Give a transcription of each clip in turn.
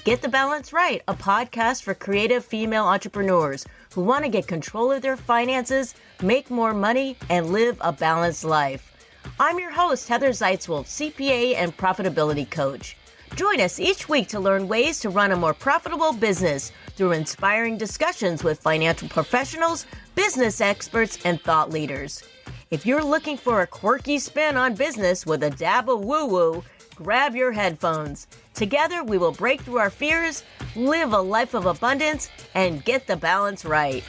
Get the Balance Right, a podcast for creative female entrepreneurs who want to get control of their finances, make more money, and live a balanced life. I'm your host, Heather Zeitzwolf, CPA and profitability coach. Join us each week to learn ways to run a more profitable business through inspiring discussions with financial professionals, business experts, and thought leaders. If you're looking for a quirky spin on business with a dab of woo-woo, grab your headphones. Together, we will break through our fears, live a life of abundance, and get the balance right.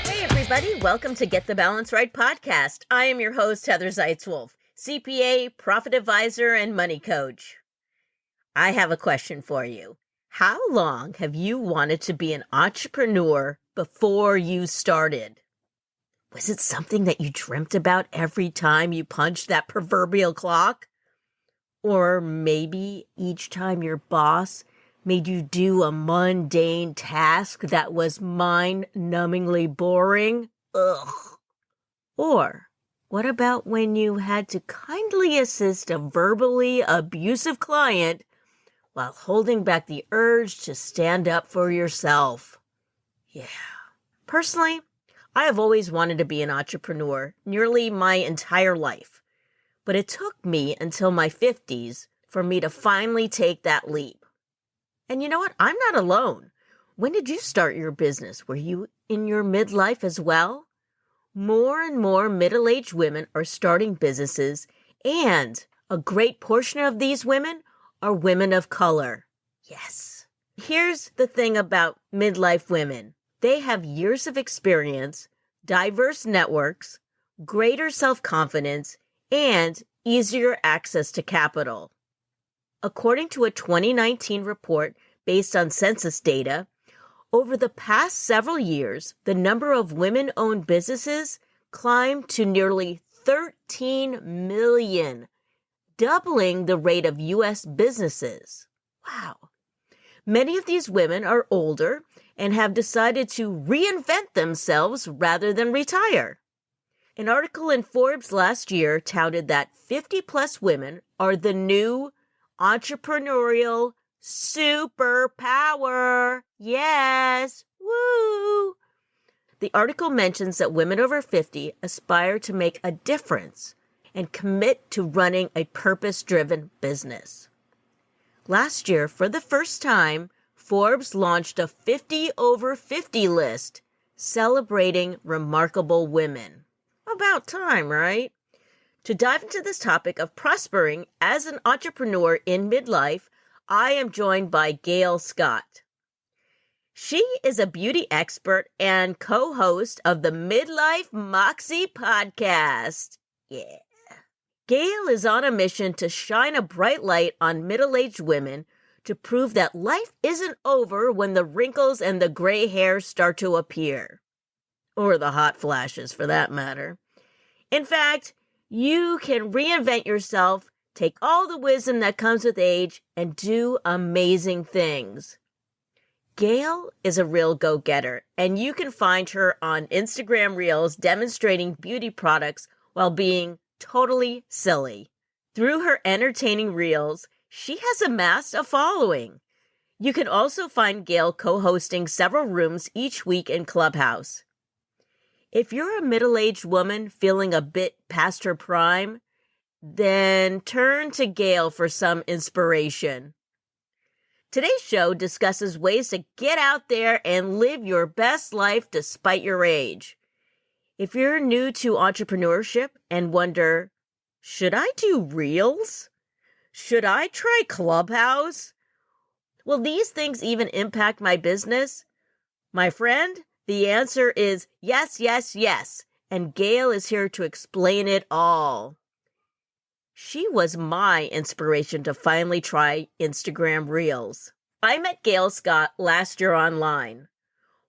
Hey, everybody. Welcome to Get the Balance Right podcast. I am your host, Heather Zeitzwolf, CPA, profit advisor, and money coach. I have a question for you. How long have you wanted to be an entrepreneur before you started? Was it something that you dreamt about every time you punched that proverbial clock? Or maybe each time your boss made you do a mundane task that was mind-numbingly boring? Ugh. Or what about when you had to kindly assist a verbally abusive client while holding back the urge to stand up for yourself? Yeah. Personally, I have always wanted to be an entrepreneur nearly my entire life, but it took me until my 50s for me to finally take that leap. And you know what? I'm not alone. When did you start your business? Were you in your midlife as well? More and more middle-aged women are starting businesses, and a great portion of these women are women of color. Yes. Here's the thing about midlife women. They have years of experience, diverse networks, greater self-confidence, and easier access to capital. According to a 2019 report based on census data, over the past several years, the number of women-owned businesses climbed to nearly 13 million, doubling the rate of U.S. businesses. Wow. Many of these women are older and have decided to reinvent themselves rather than retire. An article in Forbes last year touted that 50-plus women are the new entrepreneurial superpower. Yes, woo! The article mentions that women over 50 aspire to make a difference and commit to running a purpose-driven business. Last year, for the first time, Forbes launched a 50 over 50 list celebrating remarkable women. About time, right? To dive into this topic of prospering as an entrepreneur in midlife, I am joined by Gail Scott. She is a beauty expert and co-host of the Midlife Moxie podcast. Yeah. Gail is on a mission to shine a bright light on middle-aged women to prove that life isn't over when the wrinkles and the gray hair start to appear. Or the hot flashes, for that matter. In fact, you can reinvent yourself, take all the wisdom that comes with age, and do amazing things. Gail is a real go-getter, and you can find her on Instagram Reels demonstrating beauty products while being totally silly. Through her entertaining reels, she has amassed a following. You can also find Gail co-hosting several rooms each week in Clubhouse. If you're a middle-aged woman feeling a bit past her prime, then turn to Gail for some inspiration. Today's show discusses ways to get out there and live your best life despite your age. If you're new to entrepreneurship and wonder, should I do Reels? Should I try Clubhouse? Will these things even impact my business? My friend, the answer is yes, yes, yes, and Gail is here to explain it all. She was my inspiration to finally try Instagram Reels. I met Gail Scott last year online.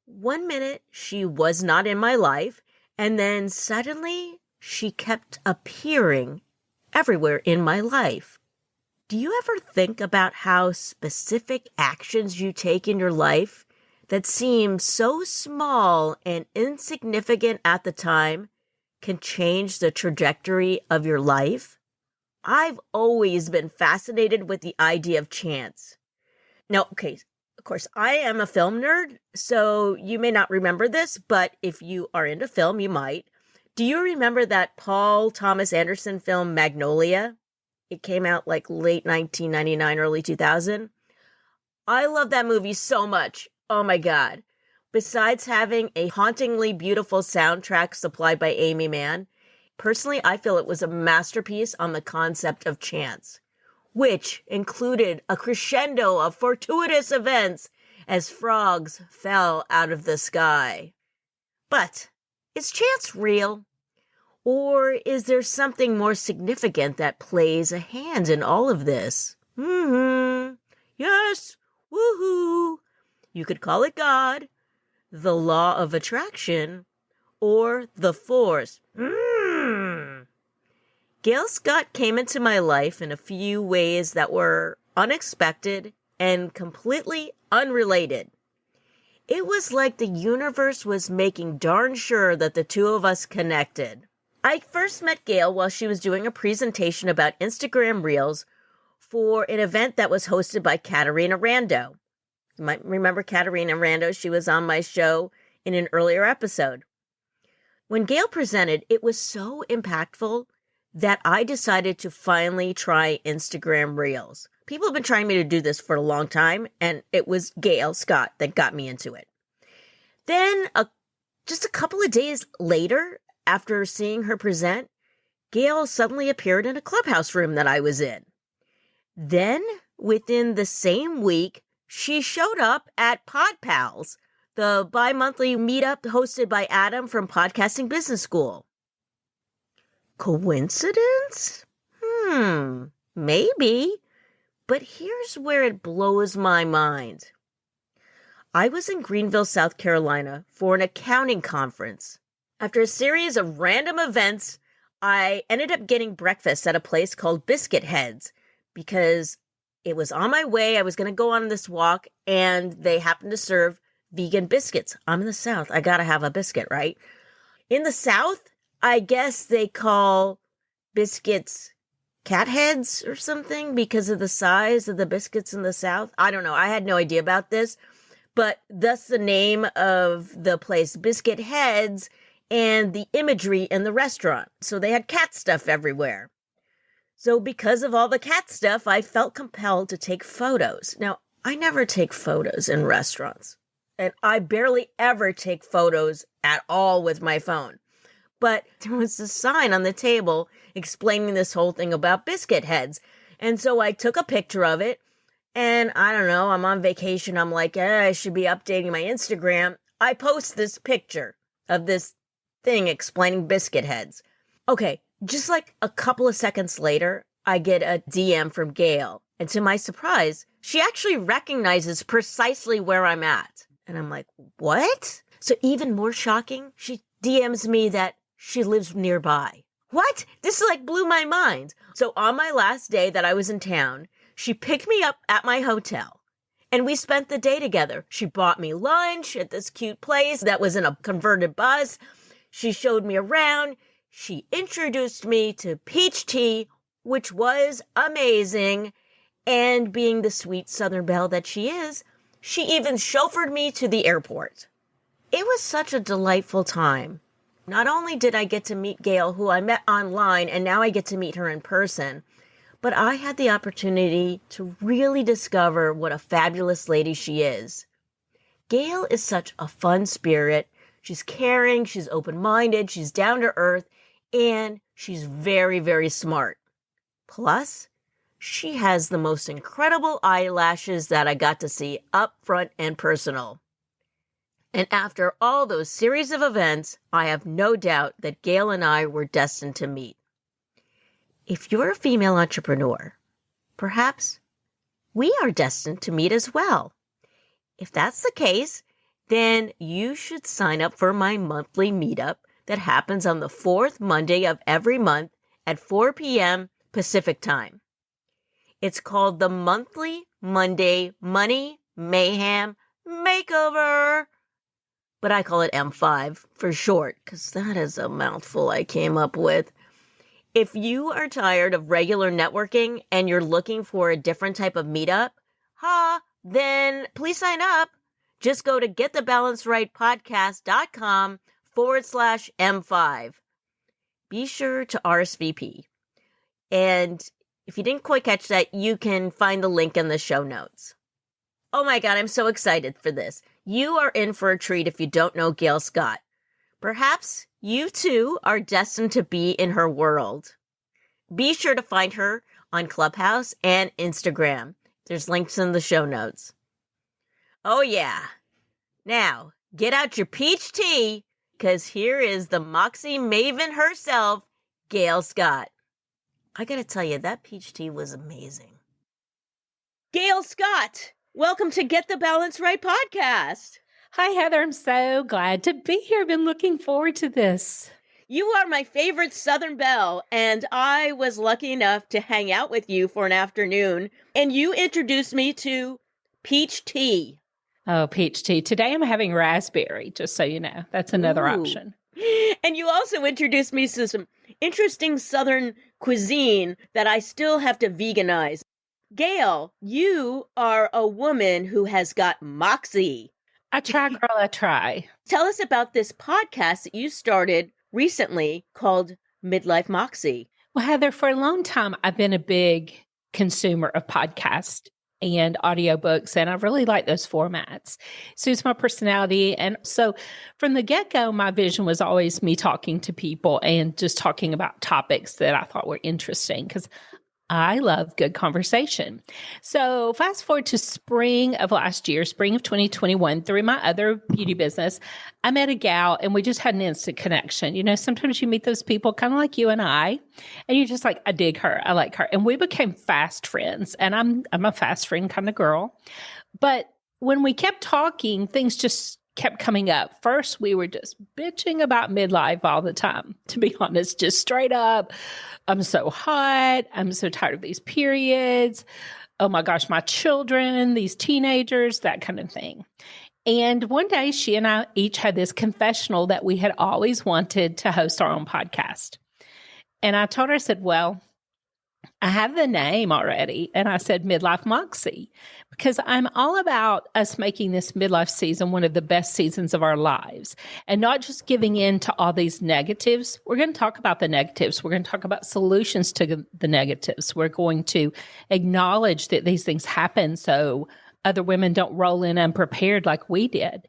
1 minute, she was not in my life, and then suddenly she kept appearing everywhere in my life. Do you ever think about how specific actions you take in your life that seem so small and insignificant at the time can change the trajectory of your life? I've always been fascinated with the idea of chance. Now, okay, of course, I am a film nerd, so you may not remember this, but if you are into film, you might. Do you remember that Paul Thomas Anderson film, Magnolia? It came out like late 1999, early 2000. I love that movie so much. Oh my God. Besides having a hauntingly beautiful soundtrack supplied by Amy Mann, personally, I feel it was a masterpiece on the concept of chance, which included a crescendo of fortuitous events as frogs fell out of the sky. But is chance real? Or is there something more significant that plays a hand in all of this? Yes, woohoo! You could call it God, the law of attraction, or the force. Gail Scott came into my life in a few ways that were unexpected and completely unrelated. It was like the universe was making darn sure that the two of us connected. I first met Gail while she was doing a presentation about Instagram Reels for an event that was hosted by Katarina Rando. You might remember Katarina Rando. She was on my show in an earlier episode. When Gail presented, it was so impactful that I decided to finally try Instagram Reels. People have been trying me to do this for a long time, and it was Gail Scott that got me into it. Then, just a couple of days later, after seeing her present, Gail suddenly appeared in a Clubhouse room that I was in. Then, within the same week, she showed up at Pod Pals, the bi-monthly meetup hosted by Adam from Podcasting Business School. Coincidence? Maybe. But here's where it blows my mind. I was in Greenville, South Carolina for an accounting conference. After a series of random events, I ended up getting breakfast at a place called Biscuit Heads because it was on my way. I was going to go on this walk, and they happened to serve vegan biscuits. I'm in the South. I got to have a biscuit, right? In the South, I guess they call biscuits cat heads or something because of the size of the biscuits in the South. I don't know. I had no idea about this, but thus the name of the place, Biscuit Heads, and the imagery in the restaurant. So they had cat stuff everywhere. So because of all the cat stuff, I felt compelled to take photos. Now, I never take photos in restaurants, and I barely ever take photos at all with my phone. But there was a sign on the table explaining this whole thing about Biscuit Heads. And so I took a picture of it, and I don't know, I'm on vacation. I'm like, I should be updating my Instagram. I post this picture of this thing explaining Biscuit Heads. Okay, just like a couple of seconds later, I get a DM from Gail. And to my surprise, she actually recognizes precisely where I'm at. And I'm like, what? So even more shocking, she DMs me that she lives nearby. What? This like blew my mind. So on my last day that I was in town, she picked me up at my hotel and we spent the day together. She bought me lunch at this cute place that was in a converted bus. She showed me around. She introduced me to peach tea, which was amazing. And being the sweet Southern belle that she is, she even chauffeured me to the airport. It was such a delightful time. Not only did I get to meet Gail, who I met online, and now I get to meet her in person, but I had the opportunity to really discover what a fabulous lady she is. Gail is such a fun spirit. She's caring, she's open-minded, she's down to earth, and she's very, very smart. Plus, she has the most incredible eyelashes that I got to see up front and personal. And after all those series of events, I have no doubt that Gail and I were destined to meet. If you're a female entrepreneur, perhaps we are destined to meet as well. If that's the case, then you should sign up for my monthly meetup that happens on the fourth Monday of every month at 4 p.m. Pacific time. It's called the Monthly Monday Money Mayhem Makeover. but I call it M5 for short because that is a mouthful I came up with. If you are tired of regular networking and you're looking for a different type of meetup, then please sign up. Just go to getthebalancerightpodcast.com/M5. Be sure to RSVP. And if you didn't quite catch that, you can find the link in the show notes. Oh my God, I'm so excited for this. You are in for a treat if you don't know Gail Scott. Perhaps you too are destined to be in her world. Be sure to find her on Clubhouse and Instagram. There's links in the show notes. Oh yeah. Now, get out your peach tea, because here is the Moxie maven herself, Gail Scott. I gotta tell you, that peach tea was amazing. Gail Scott, welcome to Get the Balance Right podcast. Hi, Heather. I'm so glad to be here. I've been looking forward to this. You are my favorite Southern belle, and I was lucky enough to hang out with you for an afternoon, and you introduced me to peach tea. Oh, peach tea. Today I'm having raspberry, just so you know. That's another option. And you also introduced me to some interesting Southern cuisine that I still have to veganize. Gail, you are a woman who has got moxie. I try, girl, I try. Tell us about this podcast that you started recently called Midlife Moxie. Well, Heather, for a long time, I've been a big consumer of podcasts and audiobooks, and I really like those formats. Suits my personality. And so from the get-go, my vision was always me talking to people and just talking about topics that I thought were interesting, because I love good conversation. So fast forward to spring of last year, spring of 2021, through my other beauty business, I met a gal and we just had an instant connection. You know, sometimes you meet those people kind of like you and I, and you're just like, I dig her. I like her. And we became fast friends. And I'm a fast friend kind of girl. But when we kept talking, things just kept coming up. First, we were just bitching about midlife all the time, to be honest, just straight up. I'm so hot. I'm so tired of these periods. Oh my gosh, my children, these teenagers, that kind of thing. And one day she and I each had this confessional that we had always wanted to host our own podcast. And I told her, I said, well, I have the name already. And I said, Midlife Moxie, because I'm all about us making this midlife season one of the best seasons of our lives and not just giving in to all these negatives. We're going to talk about the negatives. We're going to talk about solutions to the negatives. We're going to acknowledge that these things happen so other women don't roll in unprepared like we did.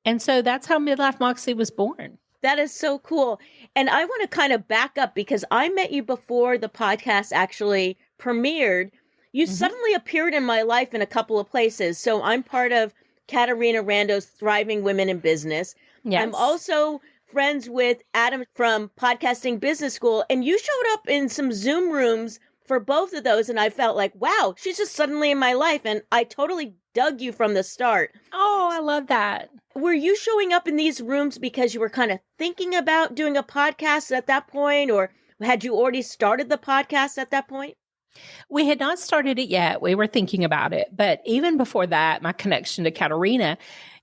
And so that's how Midlife Moxie was born. That is so cool. And I want to kind of back up because I met you before the podcast actually premiered. You suddenly appeared in my life in a couple of places. So I'm part of Katarina Rando's Thriving Women in Business. Yes. I'm also friends with Adam from Podcasting Business School. And you showed up in some Zoom rooms for both of those. And I felt like, wow, she's just suddenly in my life. And I totally dug you from the start. Oh, I love that. Were you showing up in these rooms because you were kind of thinking about doing a podcast at that point, or had you already started the podcast at that point? We had not started it yet. We were thinking about it. But even before that, my connection to Katarina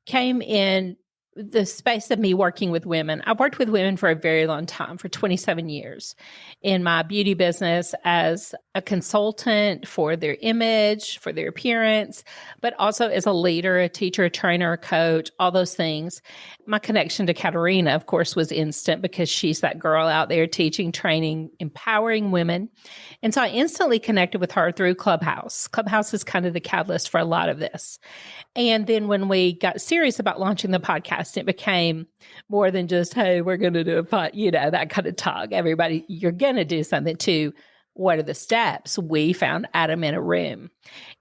came in the space of me working with women. I've worked with women for a very long time, for 27 years in my beauty business as a consultant for their image, for their appearance, but also as a leader, a teacher, a trainer, a coach, all those things. My connection to Katarina, of course, was instant because she's that girl out there teaching, training, empowering women. And so I instantly connected with her through Clubhouse. Clubhouse is kind of the catalyst for a lot of this. And then when we got serious about launching the podcast, it became more than just, hey, we're going to do a pod, that kind of talk. Everybody, you're going to do something too. What are the steps? We found Adam in a room.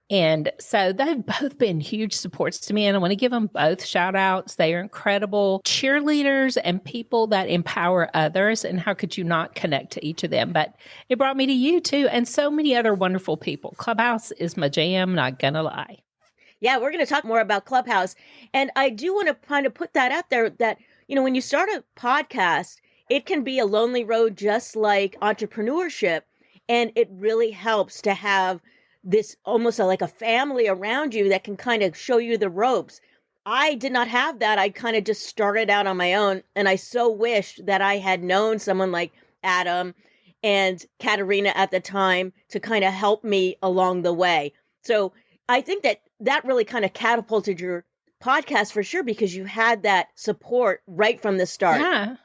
And so they've both been huge supports to me. And I want to give them both shout outs. They are incredible cheerleaders and people that empower others. And how could you not connect to each of them? But it brought me to you too. And so many other wonderful people. Clubhouse is my jam, not gonna lie. Yeah, we're going to talk more about Clubhouse. And I do want to kind of put that out there that, when you start a podcast, it can be a lonely road just like entrepreneurship. And it really helps to have this almost like a family around you that can kind of show you the ropes. I did not have that. I kind of just started out on my own. And I so wish that I had known someone like Adam and Katerina at the time to kind of help me along the way. So I think that that really kind of catapulted your podcast for sure, because you had that support right from the start. Yeah.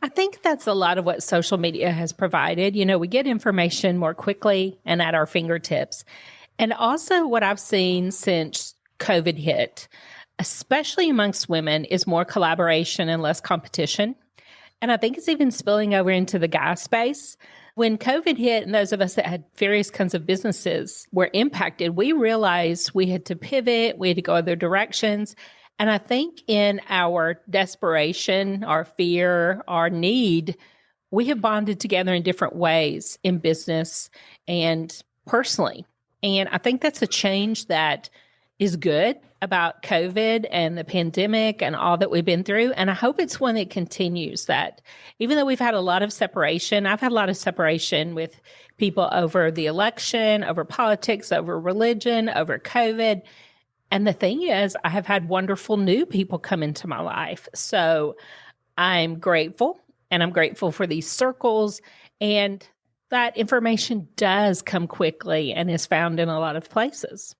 I think that's a lot of what social media has provided. We get information more quickly and at our fingertips. And also what I've seen since COVID hit, especially amongst women, is more collaboration and less competition. And I think it's even spilling over into the guy space. When COVID hit and those of us that had various kinds of businesses were impacted, we realized we had to pivot, we had to go other directions. And I think in our desperation, our fear, our need, we have bonded together in different ways in business and personally. And I think that's a change that is good about COVID and the pandemic and all that we've been through. And I hope it's one that continues, that even though we've had a lot of separation, I've had a lot of separation with people over the election, over politics, over religion, over COVID. And the thing is, I have had wonderful new people come into my life. So I'm grateful, and I'm grateful for these circles. And that information does come quickly and is found in a lot of places.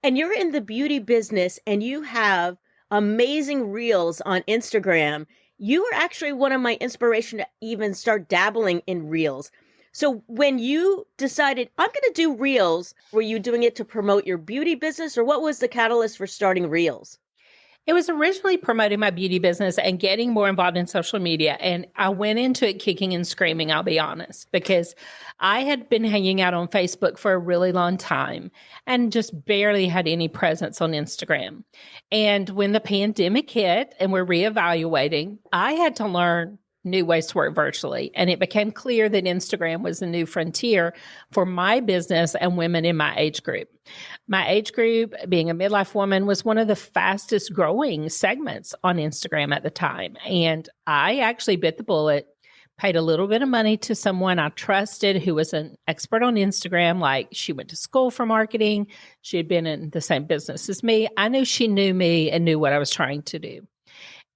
And you're in the beauty business and you have amazing reels on Instagram. You were actually one of my inspiration to even start dabbling in reels. So when you decided, I'm going to do reels, were you doing it to promote your beauty business, or what was the catalyst for starting reels? It was originally promoting my beauty business and getting more involved in social media. And I went into it kicking and screaming, I'll be honest, because I had been hanging out on Facebook for a really long time and just barely had any presence on Instagram. And when the pandemic hit and we're reevaluating, I had to learn new ways to work virtually. And it became clear that Instagram was a new frontier for my business and women in my age group. My age group, being a midlife woman, was one of the fastest growing segments on Instagram at the time. And I actually bit the bullet, paid a little bit of money to someone I trusted who was an expert on Instagram. Like, she went to school for marketing. She had been in the same business as me. I knew she knew me and knew what I was trying to do.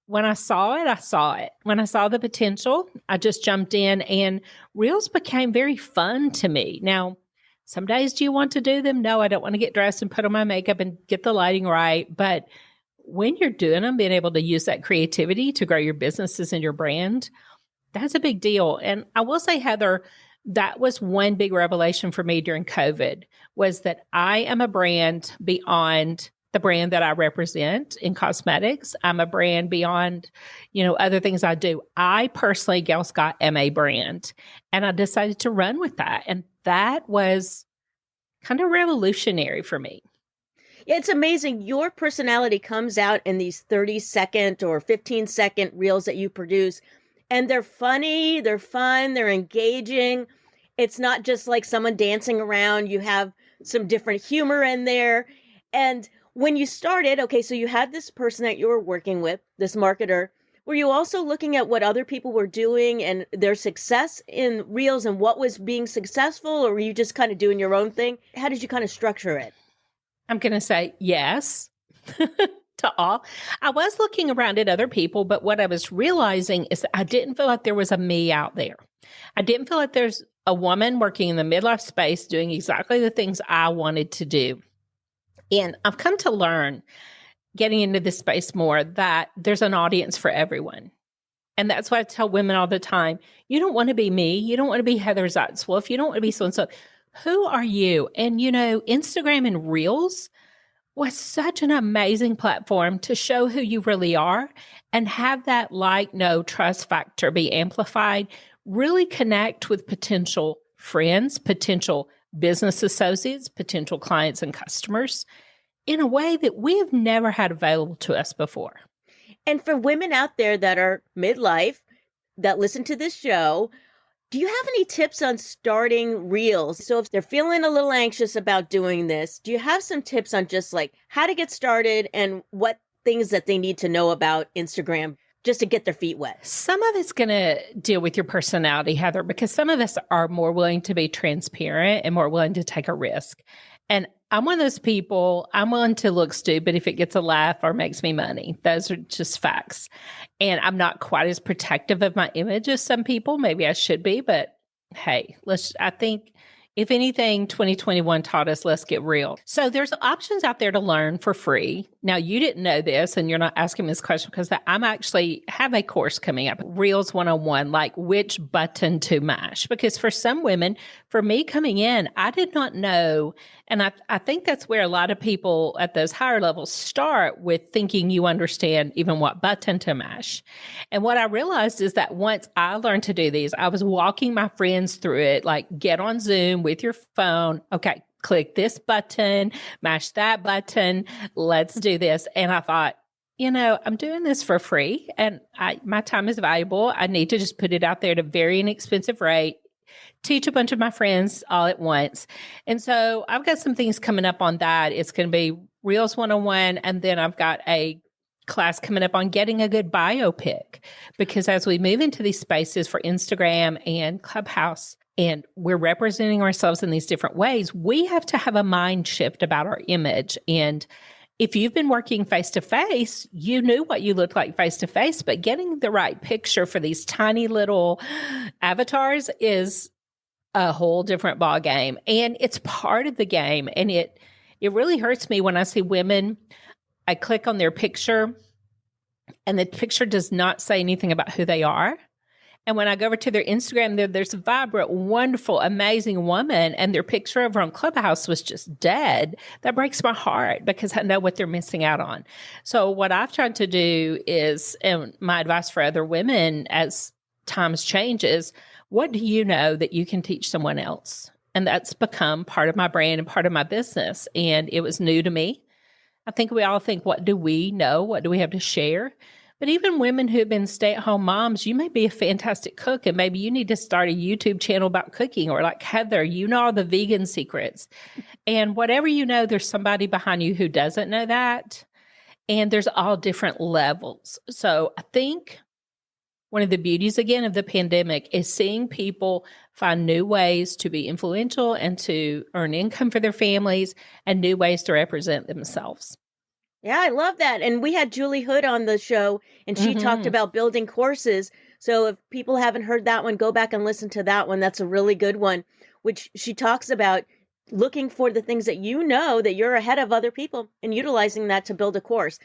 When I saw it, I saw it. When I saw the potential, I just jumped in, and reels became very fun to me. Now, some days do you want to do them? No, I don't want to get dressed and put on my makeup and get the lighting right. But when you're doing them, being able to use that creativity to grow your businesses and your brand, that's a big deal. And I will say, Heather, that was one big revelation for me during COVID, was that I am a brand beyond the brand that I represent in cosmetics. I'm a brand beyond, other things I do. I personally, Gail Scott, am a brand. And I decided to run with that. And that was kind of revolutionary for me. Yeah, it's amazing. Your personality comes out in these 30-second or 15-second reels that you produce. And they're funny, they're fun, they're engaging. It's not just like someone dancing around. You have some different humor in there. And when you started, okay, so you had this person that you were working with, this marketer. Were you also looking at what other people were doing and their success in reels and what was being successful, or were you just kind of doing your own thing? How did you kind of structure it? I'm going to say yes to all. I was looking around at other people, but what I was realizing is that I didn't feel like there was a me out there. I didn't feel like there's a woman working in the midlife space doing exactly the things I wanted to do. And I've come to learn, getting into this space more, that there's an audience for everyone. And that's why I tell women all the time, you don't want to be me. You don't want to be Heather Zatzwolf. You don't want to be so-and-so. Who are you? And, Instagram and Reels was such an amazing platform to show who you really are and have that know, trust factor be amplified, really connect with potential friends, potential business associates, potential clients and customers in a way that we have never had available to us before. And for women out there that are midlife, that listen to this show, do you have any tips on starting reels? So if they're feeling a little anxious about doing this, do you have some tips on just like how to get started and what things that they need to know about Instagram just to get their feet wet? Some of it's going to deal with your personality, Heather, because some of us are more willing to be transparent and more willing to take a risk. And I'm one of those people, I'm willing to look stupid if it gets a laugh or makes me money. Those are just facts. And I'm not quite as protective of my image as some people. Maybe I should be, but hey, I think if anything, 2021 taught us, let's get real. So there's options out there to learn for free. Now, you didn't know this, and you're not asking me this question because I'm actually have a course coming up, Reels 101, like which button to mash. Because for some women, for me coming in, I did not know. And I think that's where a lot of people at those higher levels start with thinking you understand even what button to mash. And what I realized is that once I learned to do these, I was walking my friends through it, like get on Zoom with your phone. Okay, click this button, mash that button. Let's do this. And I thought, I'm doing this for free and my time is valuable. I need to just put it out there at a very inexpensive rate, teach a bunch of my friends all at once. And so I've got some things coming up on that. It's going to be Reels 101. And then I've got a class coming up on getting a good biopic, because as we move into these spaces for Instagram and Clubhouse, and we're representing ourselves in these different ways, we have to have a mind shift about our image. And if you've been working face to face, you knew what you looked like face to face, but getting the right picture for these tiny little avatars is a whole different ball game. And it's part of the game. And it really hurts me when I see women, I click on their picture and the picture does not say anything about who they are. And when I go over to their Instagram, there's a vibrant, wonderful, amazing woman, and their picture over on Clubhouse was just dead. That breaks my heart because I know what they're missing out on. So what I've tried to do is, and my advice for other women as times changes, what do you know that you can teach someone else? And that's become part of my brand and part of my business. And it was new to me. I think we all think, what do we know? What do we have to share? But even women who have been stay-at-home moms, you may be a fantastic cook and maybe you need to start a YouTube channel about cooking, or like Heather, you know all the vegan secrets. And whatever you know, there's somebody behind you who doesn't know that. And there's all different levels. So I think one of the beauties, again, of the pandemic is seeing people find new ways to be influential and to earn income for their families and new ways to represent themselves. Yeah, I love that. And we had Julie Hood on the show, and she talked about building courses. So if people haven't heard that one, go back and listen to that one. That's a really good one, which she talks about looking for the things that you know that you're ahead of other people and utilizing that to build a course.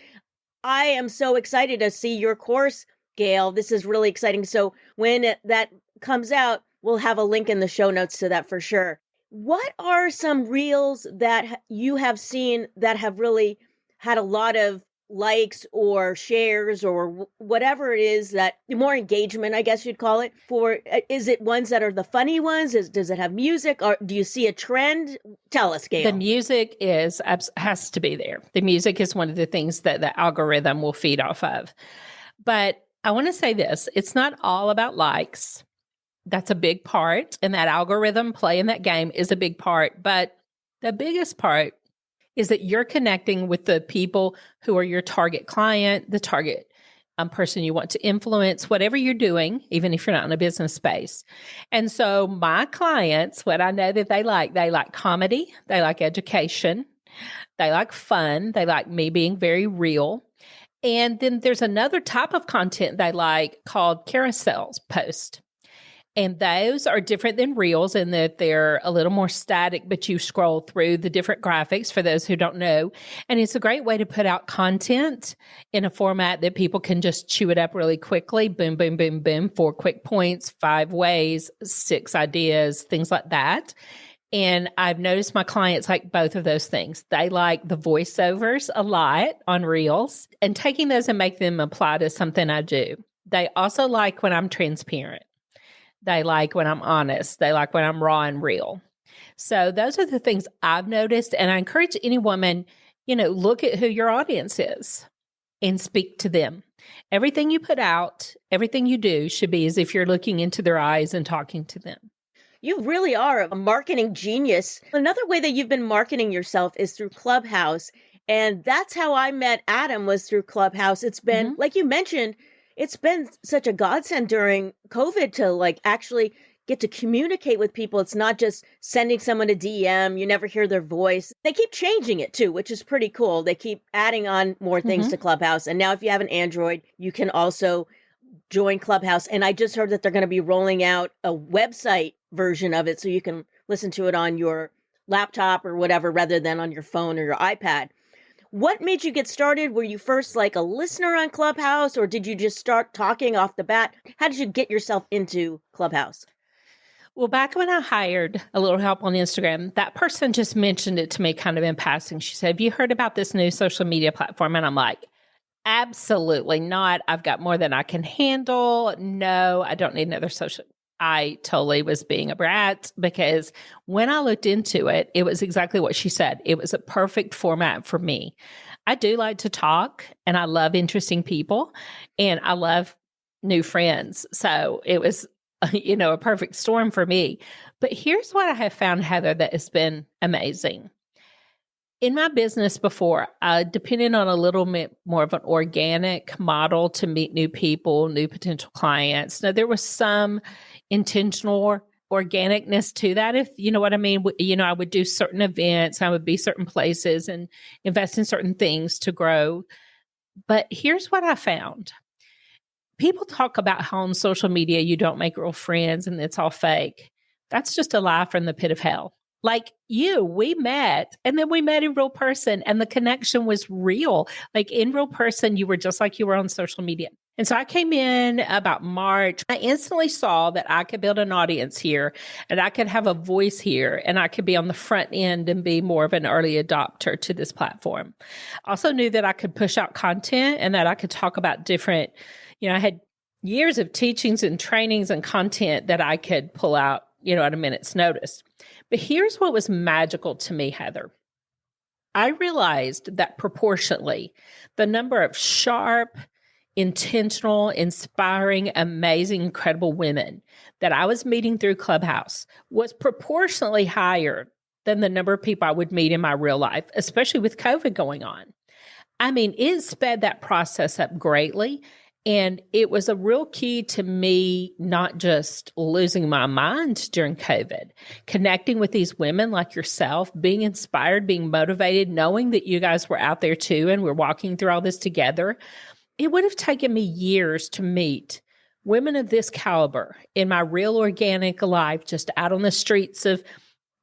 I am so excited to see your course, Gail. This is really exciting. So when that comes out, we'll have a link in the show notes to that for sure. What are some reels that you have seen that have really had a lot of likes or shares or whatever it is, that more engagement, I guess you'd call it, for? Is it ones that are the funny ones? Does it have music, or do you see a trend? Tell us, Gail. The music has to be there. The music is one of the things that the algorithm will feed off of. But I want to say this, it's not all about likes. That's a big part. And that algorithm play in that game is a big part. But the biggest part is that you're connecting with the people who are your target client, the target person you want to influence, whatever you're doing, even if you're not in a business space. And so my clients, what I know that they like comedy, they like education, they like fun, they like me being very real. And then there's another type of content they like called carousels post. And those are different than reels in that they're a little more static, but you scroll through the different graphics for those who don't know. And it's a great way to put out content in a format that people can just chew it up really quickly. Boom, boom, boom, boom. 4 quick points, 5 ways, 6 ideas, things like that. And I've noticed my clients like both of those things. They like the voiceovers a lot on reels and taking those and make them apply to something I do. They also like when I'm transparent. They like when I'm honest. They like when I'm raw and real. So those are the things I've noticed. And I encourage any woman, look at who your audience is and speak to them. Everything you put out, everything you do should be as if you're looking into their eyes and talking to them. You really are a marketing genius. Another way that you've been marketing yourself is through Clubhouse. And that's how I met Adam, was through Clubhouse. It's been, like you mentioned, it's been such a godsend during COVID to actually get to communicate with people. It's not just sending someone a DM. You never hear their voice. They keep changing it too, which is pretty cool. They keep adding on more things to Clubhouse. And now if you have an Android, you can also join Clubhouse. And I just heard that they're going to be rolling out a website version of it so you can listen to it on your laptop or whatever rather than on your phone or your iPad. What made you get started? Were you first like a listener on Clubhouse, or did you just start talking off the bat? How did you get yourself into Clubhouse? Well, back when I hired a little help on Instagram, that person just mentioned it to me kind of in passing. She said, "Have you heard about this new social media platform?" And I'm like, absolutely not. I've got more than I can handle. No, I don't need another social. I totally was being a brat because when I looked into it, it was exactly what she said. It was a perfect format for me. I do like to talk and I love interesting people and I love new friends. So it was, a perfect storm for me. But here's what I have found, Heather, that has been amazing. In my business before, I depended on a little bit more of an organic model to meet new people, new potential clients. Now, there was some intentional organicness to that, if you know what I mean. I would do certain events, I would be certain places and invest in certain things to grow. But here's what I found. People talk about how on social media you don't make real friends and it's all fake. That's just a lie from the pit of hell. Like we met and then we met in real person and the connection was real. Like in real person, you were just like you were on social media. And so I came in about March. I instantly saw that I could build an audience here and I could have a voice here and I could be on the front end and be more of an early adopter to this platform. I also knew that I could push out content and that I could talk about different, I had years of teachings and trainings and content that I could pull out, at a minute's notice. But here's what was magical to me, Heather. I realized that proportionately, the number of sharp, intentional, inspiring, amazing, incredible women that I was meeting through Clubhouse was proportionally higher than the number of people I would meet in my real life, especially with COVID going on. I mean, it sped that process up greatly. And it was a real key to me, not just losing my mind during COVID, connecting with these women like yourself, being inspired, being motivated, knowing that you guys were out there too, and we're walking through all this together. It would have taken me years to meet women of this caliber in my real organic life, just out on the streets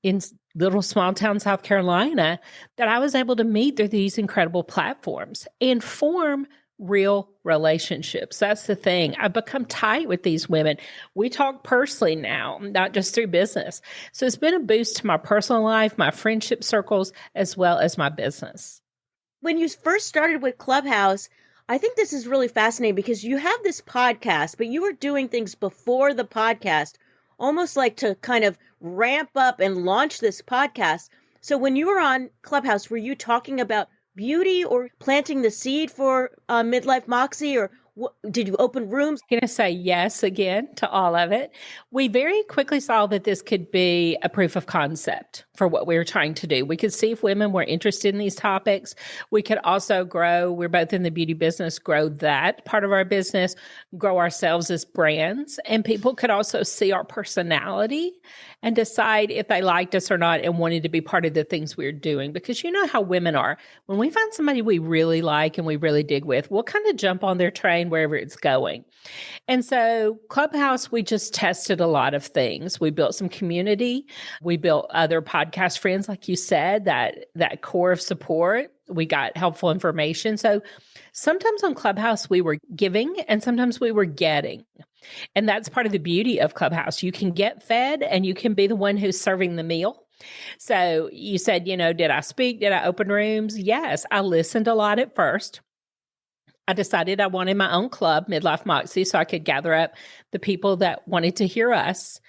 in little small town South Carolina, that I was able to meet through these incredible platforms and form real relationships. That's the thing. I've become tight with these women. We talk personally now, not just through business. So it's been a boost to my personal life, my friendship circles, as well as my business. When you first started with Clubhouse, I think this is really fascinating because you have this podcast, but you were doing things before the podcast, almost like to kind of ramp up and launch this podcast. So when you were on Clubhouse, were you talking about beauty or planting the seed for Midlife Moxie, or did you open rooms? I'm going to say yes again to all of it. We very quickly saw that this could be a proof of concept for what we were trying to do. We could see if women were interested in these topics. We could also grow, we're both in the beauty business, grow that part of our business, grow ourselves as brands. And people could also see our personality and decide if they liked us or not and wanted to be part of the things we're doing. Because you know how women are. When we find somebody we really like and we really dig with, we'll kind of jump on their train wherever it's going. And so Clubhouse, we just tested a lot of things. We built some community. We built other podcast friends, like you said, that core of support. We got helpful information. So sometimes on Clubhouse, we were giving and sometimes we were getting. And that's part of the beauty of Clubhouse. You can get fed and you can be the one who's serving the meal. So you said, did I speak? Did I open rooms? Yes, I listened a lot at first. I decided I wanted my own club, Midlife Moxie, so I could gather up the people that wanted to hear us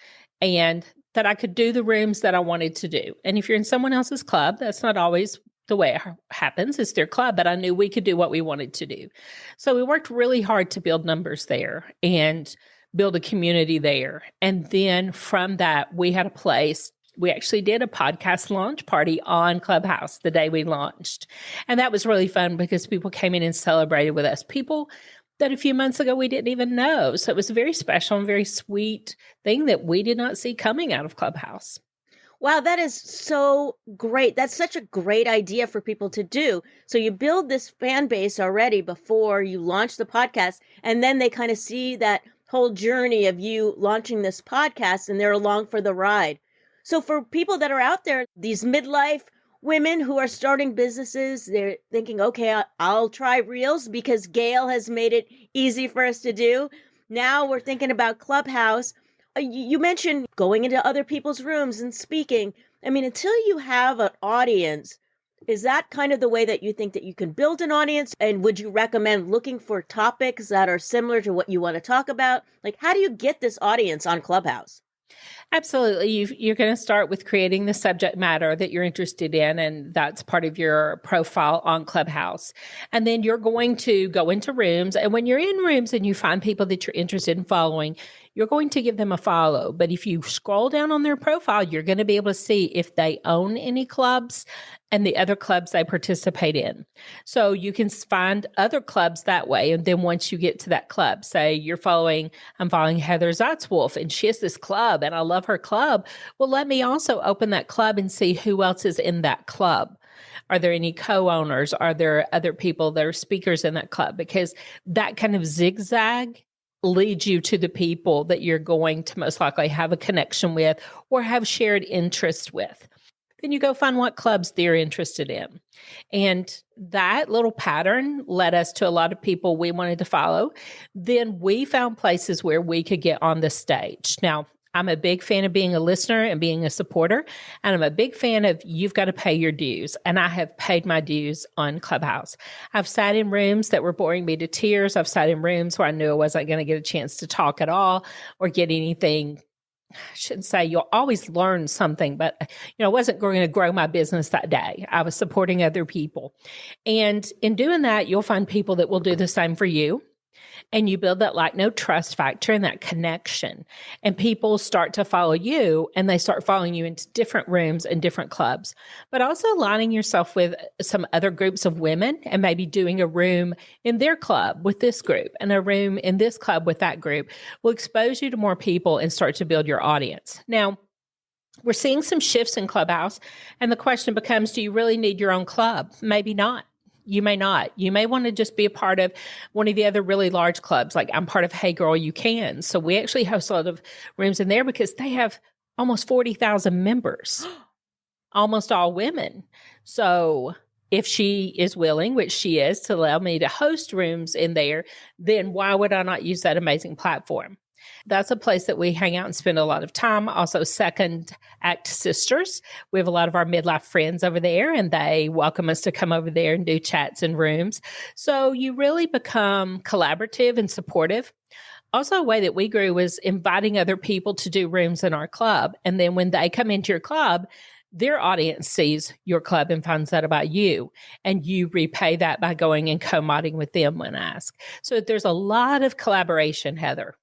and that I could do the rooms that I wanted to do. And if you're in someone else's club, that's not always the way it happens. It's their club, but I knew we could do what we wanted to do. So we worked really hard to build numbers there and build a community there. And then from that, we had a place. We actually did a podcast launch party on Clubhouse the day we launched. And that was really fun because people came in and celebrated with us. People that a few months ago we didn't even know. So it was a very special and very sweet thing that we did not see coming out of Clubhouse. Wow, that is so great. That's such a great idea for people to do. So you build this fan base already before you launch the podcast, and then they kind of see that whole journey of you launching this podcast and they're along for the ride. So for people that are out there, these midlife women who are starting businesses, they're thinking, okay, I'll try Reels because Gail has made it easy for us to do. Now we're thinking about Clubhouse. You mentioned going into other people's rooms and speaking. I mean, until you have an audience, is that kind of the way that you think that you can build an audience? And would you recommend looking for topics that are similar to what you want to talk about? Like, how do you get this audience on Clubhouse? Absolutely. You're going to start with creating the subject matter that you're interested in, and that's part of your profile on Clubhouse. And then you're going to go into rooms. And when you're in rooms and you find people that you're interested in following, you're going to give them a follow. But if you scroll down on their profile, you're going to be able to see if they own any clubs and the other clubs they participate in. So you can find other clubs that way. And then once you get to that club, say I'm following Heather Zatzwolf and she has this club and I love her club. Well, let me also open that club and see who else is in that club. Are there any co-owners? Are there other people that are speakers in that club? Because that kind of zigzag leads you to the people that you're going to most likely have a connection with or have shared interests with. Then you go find what clubs they're interested in. And that little pattern led us to a lot of people we wanted to follow. Then we found places where we could get on the stage. Now, I'm a big fan of being a listener and being a supporter. And I'm a big fan of you've got to pay your dues. And I have paid my dues on Clubhouse. I've sat in rooms that were boring me to tears. I've sat in rooms where I knew I wasn't going to get a chance to talk at all or get anything. I shouldn't say you'll always learn something, but I wasn't going to grow my business that day. I was supporting other people. And in doing that, you'll find people that will do the same for you. And you build that like no trust factor and that connection. And people start to follow you and they start following you into different rooms and different clubs, but also aligning yourself with some other groups of women and maybe doing a room in their club with this group and a room in this club with that group will expose you to more people and start to build your audience. Now, we're seeing some shifts in Clubhouse and the question becomes, do you really need your own club? Maybe not. You may not. You may want to just be a part of one of the other really large clubs. Like I'm part of Hey Girl, You Can. So we actually host a lot of rooms in there because they have almost 40,000 members, almost all women. So if she is willing, which she is, to allow me to host rooms in there, then why would I not use that amazing platform? That's a place that we hang out and spend a lot of time. Also, Second Act Sisters. We have a lot of our midlife friends over there, and they welcome us to come over there and do chats in rooms. So you really become collaborative and supportive. Also, a way that we grew was inviting other people to do rooms in our club. And then when they come into your club, their audience sees your club and finds out about you, and you repay that by going and co-modding with them when asked. So there's a lot of collaboration, Heather.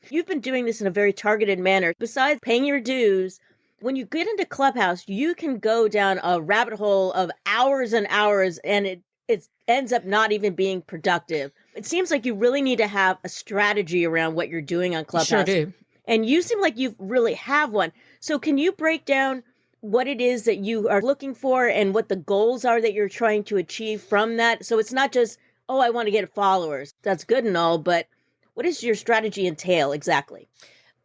You've been doing this in a very targeted manner. Besides paying your dues, when you get into Clubhouse, you can go down a rabbit hole of hours and hours, and it ends up not even being productive. It seems like you really need to have a strategy around what you're doing on Clubhouse. Sure do. And you seem like you really have one. So can you break down what it is that you are looking for and what the goals are that you're trying to achieve from that? So it's not just, oh, I want to get followers. That's good and all, but what does your strategy entail exactly?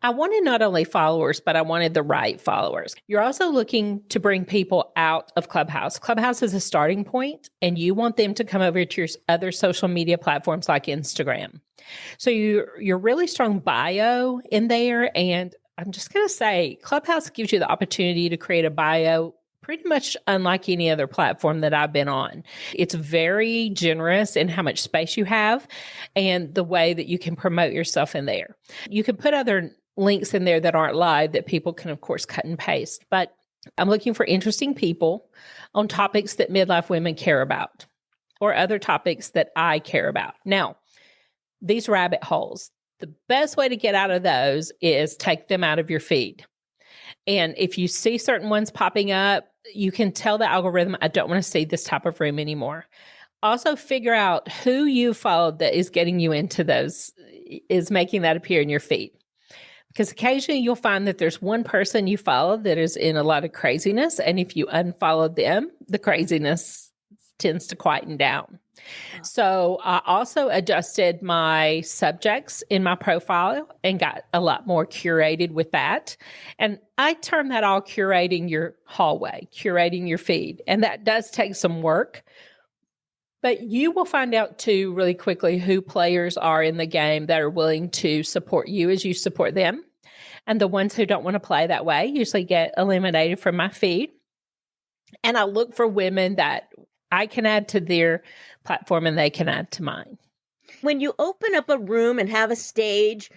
I wanted not only followers, but I wanted the right followers. You're also looking to bring people out of Clubhouse. Clubhouse is a starting point, and you want them to come over to your other social media platforms like Instagram. So your really strong bio in there, and I'm just going to say Clubhouse gives you the opportunity to create a bio pretty much unlike any other platform that I've been on. It's very generous in how much space you have and the way that you can promote yourself in there. You can put other links in there that aren't live that people can, of course, cut and paste. But I'm looking for interesting people on topics that midlife women care about or other topics that I care about. Now, these rabbit holes, the best way to get out of those is take them out of your feed. And if you see certain ones popping up, you can tell the algorithm, I don't want to see this type of room anymore. Also figure out who you followed that is getting you into those, is making that appear in your feed. Because occasionally you'll find that there's one person you follow that is in a lot of craziness. And if you unfollow them, the craziness tends to quieten down. So I also adjusted my subjects in my profile and got a lot more curated with that. And I term that all curating your hallway, curating your feed. And that does take some work. But you will find out too really quickly who players are in the game that are willing to support you as you support them. And the ones who don't want to play that way usually get eliminated from my feed. And I look for women that I can add to their platform and they can add to mine. When you open up a room and have a stage,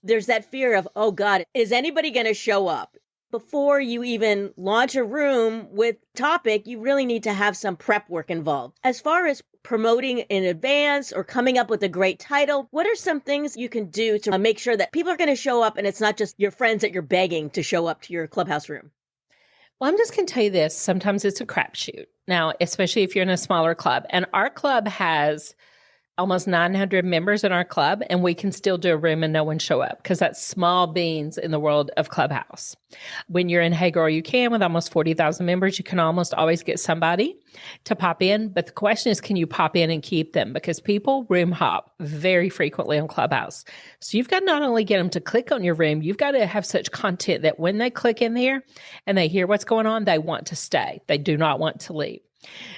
there's that fear of, oh God, is anybody going to show up? Before you even launch a room with topic, you really need to have some prep work involved. As far as promoting in advance or coming up with a great title, what are some things you can do to make sure that people are going to show up and it's not just your friends that you're begging to show up to your Clubhouse room? Well, I'm just going to tell you this. Sometimes it's a crapshoot. Now, especially if you're in a smaller club. And our club has almost 900 members in our club, and we can still do a room and no one show up because that's small beans in the world of Clubhouse. When you're in Hey Girl, You Can with almost 40,000 members, you can almost always get somebody to pop in. But the question is, can you pop in and keep them? Because people room hop very frequently on Clubhouse. So you've got to not only get them to click on your room, you've got to have such content that when they click in there and they hear what's going on, they want to stay. They do not want to leave.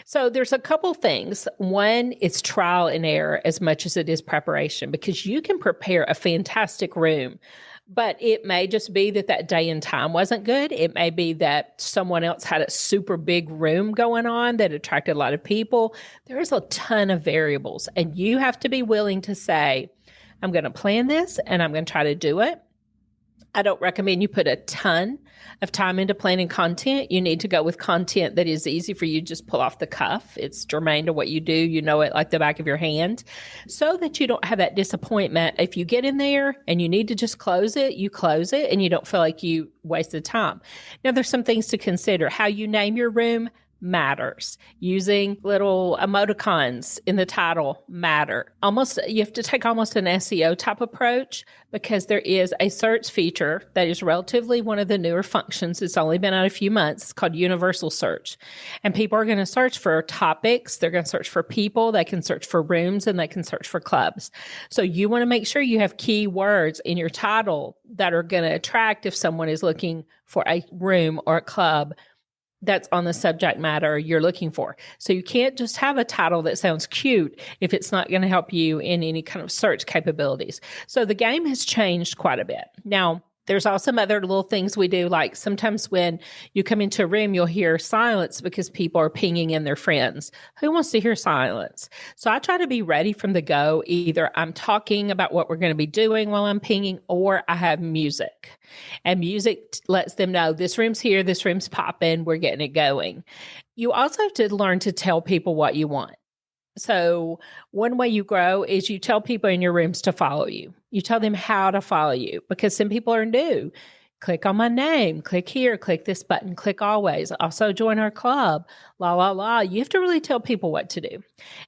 So there's a couple things. One, it's trial and error as much as it is preparation, because you can prepare a fantastic room, but it may just be that that day and time wasn't good. It may be that someone else had a super big room going on that attracted a lot of people. There is a ton of variables, and you have to be willing to say, I'm going to plan this and I'm going to try to do it. I don't recommend you put a ton of time into planning content. You need to go with content that is easy for you to just pull off the cuff. It's germane to what you do. You know it like the back of your hand, so that you don't have that disappointment. If you get in there and you need to just close it, you close it and you don't feel like you wasted time. Now, there's some things to consider. How you name your room matters. Using little emoticons in the title matter. You have to take almost an SEO type approach, because there is a search feature that is relatively one of the newer functions. It's only been out a few months. It's called universal search. And people are going to search for topics. They're going to search for people. They can search for rooms, and they can search for clubs. So you want to make sure you have keywords in your title that are going to attract if someone is looking for a room or a club that's on the subject matter you're looking for. So you can't just have a title that sounds cute if it's not going to help you in any kind of search capabilities. So the game has changed quite a bit. Now, there's also some other little things we do, like sometimes when you come into a room, you'll hear silence because people are pinging in their friends. Who wants to hear silence? So I try to be ready from the go. Either I'm talking about what we're going to be doing while I'm pinging, or I have music. And music lets them know this room's here, this room's popping, we're getting it going. You also have to learn to tell people what you want. So one way you grow is you tell people in your rooms to follow you. You tell them how to follow you, because some people are new. Click on my name, click here, click this button, click always. Also join our club, la, la, la. You have to really tell people what to do.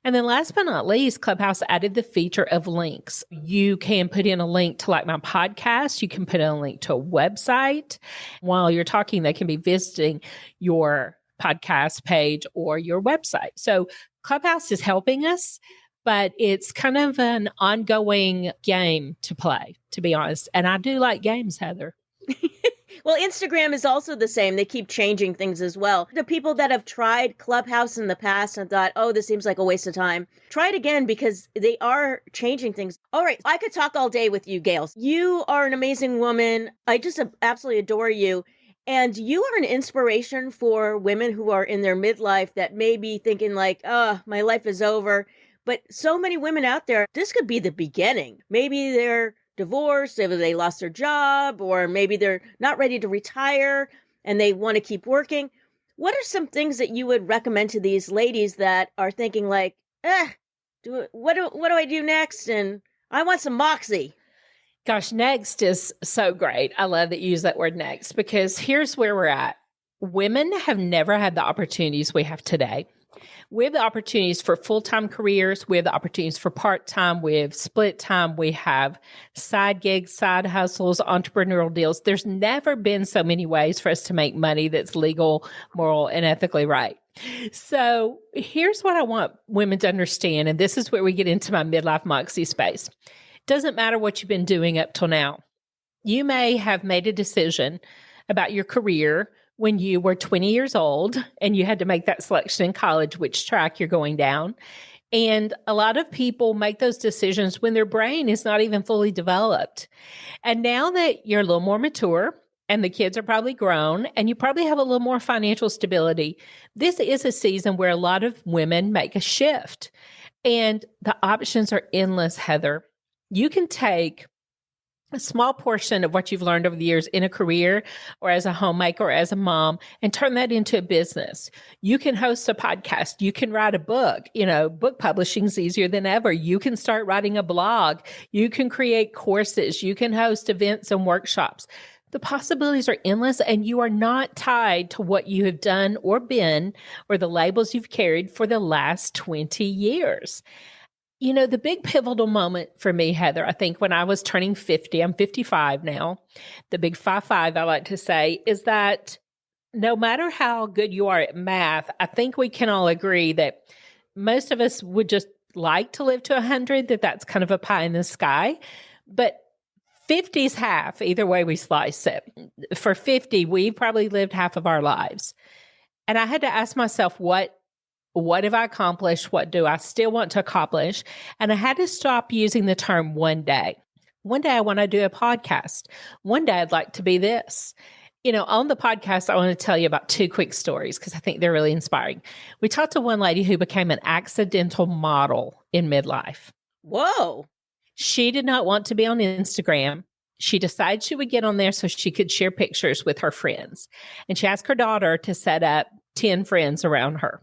And then last but not least, Clubhouse added the feature of links. You can put in a link to like my podcast. You can put in a link to a website. While you're talking, they can be visiting your podcast page or your website. So Clubhouse is helping us, but it's kind of an ongoing game to play, to be honest. And I do like games, Heather. Well, Instagram is also the same. They keep changing things as well. The people that have tried Clubhouse in the past and thought, oh, this seems like a waste of time, try it again, because they are changing things. All right, I could talk all day with you, Gail. You are an amazing woman. I just absolutely adore you. And you are an inspiration for women who are in their midlife that may be thinking like, oh, my life is over. But so many women out there, this could be the beginning. Maybe they're divorced, maybe they lost their job, or maybe they're not ready to retire and they want to keep working. What are some things that you would recommend to these ladies that are thinking like, what do I do next? And I want some moxie. Gosh, next is so great. I love that you use that word next, because here's where we're at. Women have never had the opportunities we have today. We have the opportunities for full-time careers. We have the opportunities for part-time. We have split time. We have side gigs, side hustles, entrepreneurial deals. There's never been so many ways for us to make money that's legal, moral, and ethically right. So here's what I want women to understand, and this is where we get into my Midlife Moxie space. Doesn't matter what you've been doing up till now. You may have made a decision about your career when you were 20 years old and you had to make that selection in college, which track you're going down. And a lot of people make those decisions when their brain is not even fully developed. And now that you're a little more mature and the kids are probably grown and you probably have a little more financial stability, this is a season where a lot of women make a shift. And the options are endless, Heather. You can take a small portion of what you've learned over the years in a career or as a homemaker or as a mom and turn that into a business. You can host a podcast. You can write a book. Book publishing is easier than ever. You can start writing a blog. You can create courses. You can host events and workshops. The possibilities are endless, and you are not tied to what you have done or been or the labels you've carried for the last 20 years. The big pivotal moment for me, Heather, I think when I was turning 50, I'm 55 now, the big 5-5 I like to say is that no matter how good you are at math, I think we can all agree that most of us would just like to live to 100, that's kind of a pie in the sky. But 50 is half, either way we slice it. For 50, we've probably lived half of our lives. And I had to ask myself, what have I accomplished? What do I still want to accomplish? And I had to stop using the term one day. One day I want to do a podcast. One day I'd like to be this. On the podcast, I want to tell you about 2 quick stories because I think they're really inspiring. We talked to one lady who became an accidental model in midlife. Whoa. She did not want to be on Instagram. She decided she would get on there so she could share pictures with her friends. And she asked her daughter to set up 10 friends around her.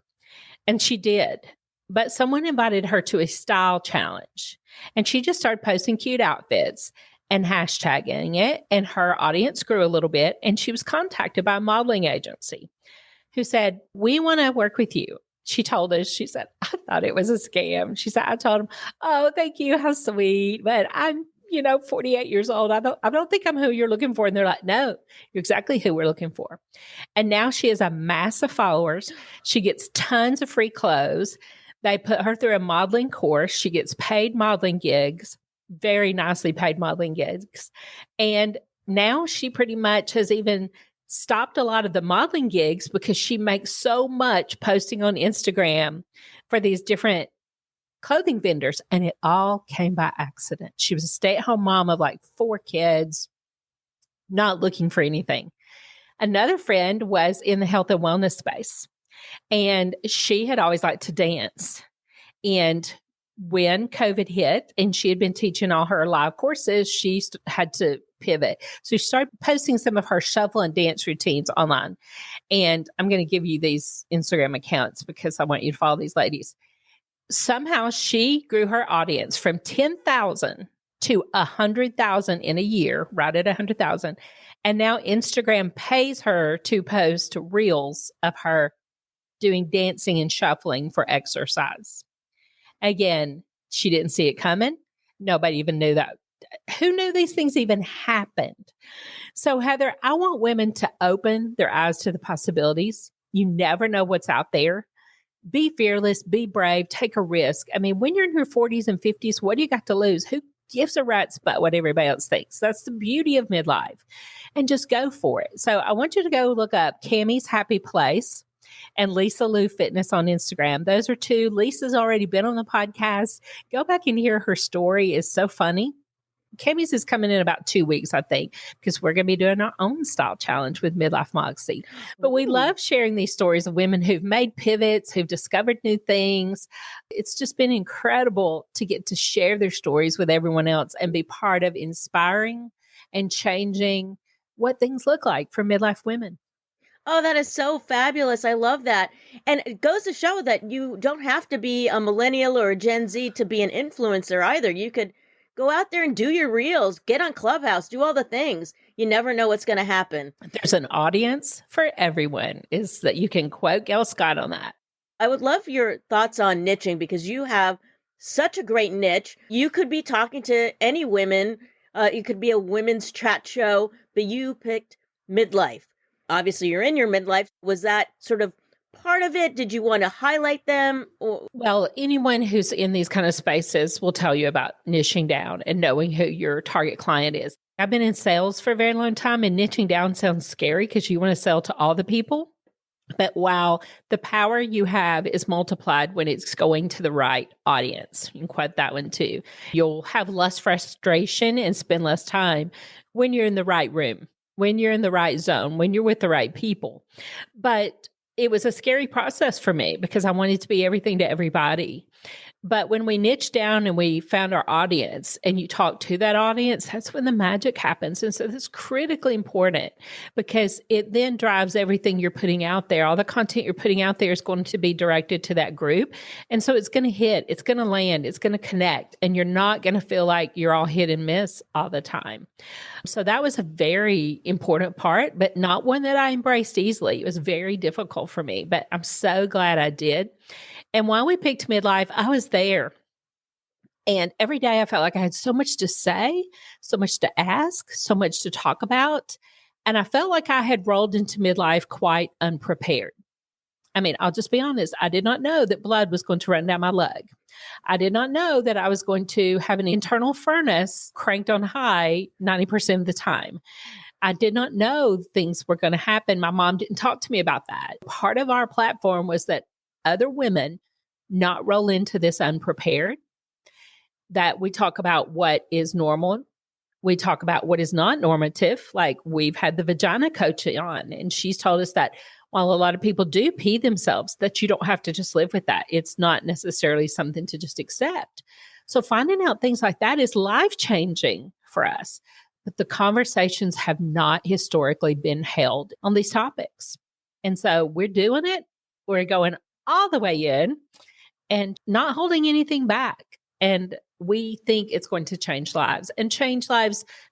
And she did. But someone invited her to a style challenge. And she just started posting cute outfits and hashtagging it. And her audience grew a little bit. And she was contacted by a modeling agency who said, "We want to work with you." She told us, she said, "I thought it was a scam." She said, "I told them, oh, thank you. How sweet. But I'm 48 years old. I don't think I'm who you're looking for." And they're like, "No, you're exactly who we're looking for." And now she has a mass of followers. She gets tons of free clothes. They put her through a modeling course. She gets paid modeling gigs, very nicely paid modeling gigs. And now she pretty much has even stopped a lot of the modeling gigs because she makes so much posting on Instagram for these different clothing vendors, and it all came by accident. She was a stay-at-home mom of 4 kids, not looking for anything. Another friend was in the health and wellness space, and she had always liked to dance. And when COVID hit and she had been teaching all her live courses, she had to pivot. So she started posting some of her shuffle and dance routines online. And I'm going to give you these Instagram accounts because I want you to follow these ladies. Somehow she grew her audience from 10,000 to 100,000 in a year, right at 100,000. And now Instagram pays her to post reels of her doing dancing and shuffling for exercise. Again, she didn't see it coming. Nobody even knew that. Who knew these things even happened? So, Heather, I want women to open their eyes to the possibilities. You never know what's out there. Be fearless, be brave, take a risk. I mean, when you're in your 40s and 50s, what do you got to lose? Who gives a rat's butt what everybody else thinks? That's the beauty of midlife. And just go for it. So I want you to go look up Cammie's Happy Place and Lisa Lou Fitness on Instagram. Those are 2. Lisa's already been on the podcast. Go back and hear her story. It's so funny. Cammie's is coming in about 2 weeks, I think, because we're going to be doing our own style challenge with Midlife Moxie. But we love sharing these stories of women who've made pivots, who've discovered new things. It's just been incredible to get to share their stories with everyone else and be part of inspiring and changing what things look like for midlife women. Oh, that is so fabulous. I love that. And it goes to show that you don't have to be a millennial or a Gen Z to be an influencer either. You could go out there and do your reels, get on Clubhouse, do all the things. You never know what's going to happen. There's an audience for everyone, is that you can quote Gail Scott on that. I would love your thoughts on niching because you have such a great niche. You could be talking to any women. You could be a women's chat show, but you picked midlife. Obviously, you're in your midlife. Was that sort of part of it? Did you want to highlight them? Well, anyone who's in these kind of spaces will tell you about niching down and knowing who your target client is. I've been in sales for a very long time, and niching down sounds scary because you want to sell to all the people. But wow, the power you have is multiplied when it's going to the right audience. You can quote that one too. You'll have less frustration and spend less time when you're in the right room, when you're in the right zone, when you're with the right people. But it was a scary process for me because I wanted to be everything to everybody. But when we niched down and we found our audience and you talk to that audience, that's when the magic happens. And so that's critically important because it then drives everything you're putting out there. All the content you're putting out there is going to be directed to that group. And so it's going to hit, it's going to land, it's going to connect, and you're not going to feel like you're all hit and miss all the time. So that was a very important part, but not one that I embraced easily. It was very difficult for me, but I'm so glad I did. And while we picked midlife, I was there. And every day I felt like I had so much to say, so much to ask, so much to talk about. And I felt like I had rolled into midlife quite unprepared. I mean, I'll just be honest. I did not know that blood was going to run down my leg. I did not know that I was going to have an internal furnace cranked on high 90% of the time. I did not know things were going to happen. My mom didn't talk to me about that. Part of our platform was that other women not roll into this unprepared, that we talk about what is normal. We talk about what is not normative. Like we've had the vagina coach on, and she's told us that while a lot of people do pee themselves, that you don't have to just live with that. It's not necessarily something to just accept. So finding out things like that is life-changing for us. But the conversations have not historically been held on these topics. And so we're doing it. We're going all the way in and not holding anything back. And we think it's going to change lives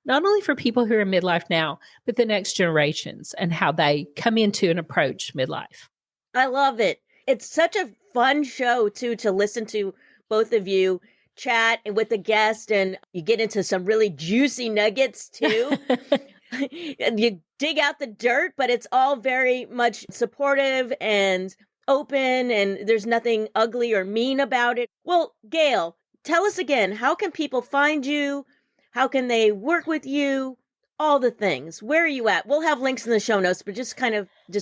not only for people who are in midlife now, but the next generations and how they come into and approach midlife. I love it. It's such a fun show too, to listen to both of you chat and with the guest, and you get into some really juicy nuggets too. And you dig out the dirt, but it's all very much supportive and open, and there's nothing ugly or mean about it. Well, Gail, tell us again, how can people find you? How can they work with you? All the things. Where are you at? We'll have links in the show notes, but just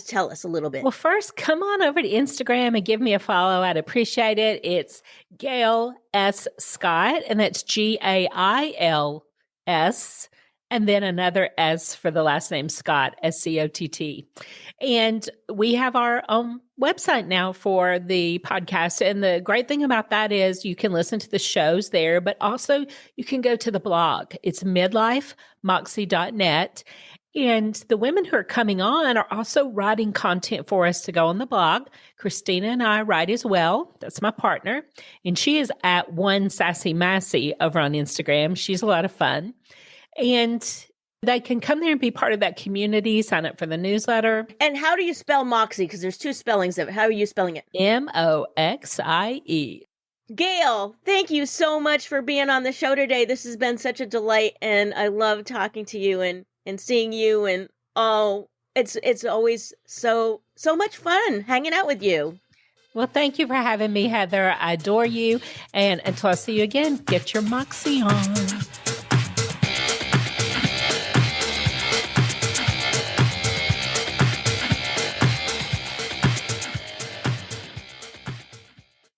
tell us a little bit. Well, first, come on over to Instagram and give me a follow. I'd appreciate it. It's Gail S. Scott, and that's Gails, and then another S for the last name Scott, Scott. And we have our own website now for the podcast. And the great thing about that is you can listen to the shows there, but also you can go to the blog. It's midlifemoxie.net. And the women who are coming on are also writing content for us to go on the blog. Christina and I write as well. That's my partner. And she is at One Sassy Massy over on Instagram. She's a lot of fun. And they can come there and be part of that community, sign up for the newsletter. And how do you spell Moxie? Because there's two spellings of it. How are you spelling it? Moxie. Gail, thank you so much for being on the show today. This has been such a delight, and I love talking to you and seeing you. And it's always so much fun hanging out with you. Well, thank you for having me, Heather. I adore you. And until I see you again, get your Moxie on.